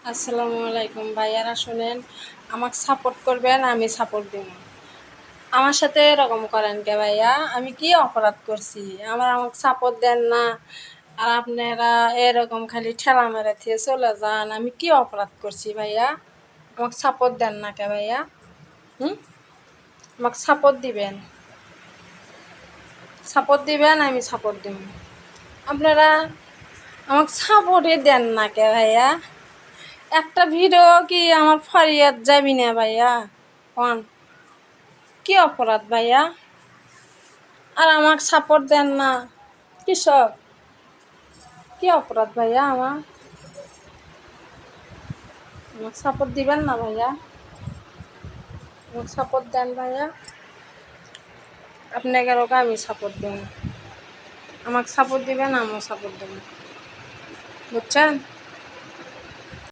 আসসালামু আলাইকুম ভাইয়ারা, শুনেন, আমাকে সাপোর্ট করবেন, আমি সাপোর্ট দেব। আমার সাথে এরকম করেন কে ভাইয়া? আমি কি অপরাধ করছি? আমাকে সাপোর্ট দেন না, আর আপনারা এরকম খালি ঠেলা মেরে দিয়ে চলে যান। আমি কি অপরাধ করছি ভাইয়া? আমাকে সাপোর্ট দেন না কে ভাইয়া? হুম, আমাকে সাপোর্ট দিবেন, সাপোর্ট দিবেন, আমি সাপোর্ট দেব। আপনারা আমাকে সাপোর্টই দেন না কে ভাইয়া? একটা ভিডিও কি আমার ফরিয়াদ যাবি না ভাইয়া? কোন কি অপরাধ ভাইয়া? আর আমাকে সাপোর্ট দেন না, কৃষক কি অপরাধ ভাইয়া? আমাকে সাপোর্ট দিবেন না ভাইয়া? আমাকে সাপোর্ট দেন ভাইয়া, আপনাদেরকে আমি সাপোর্ট দেব। আমাকে সাপোর্ট দিবেন, আমিও সাপোর্ট দেব, বুঝছেন?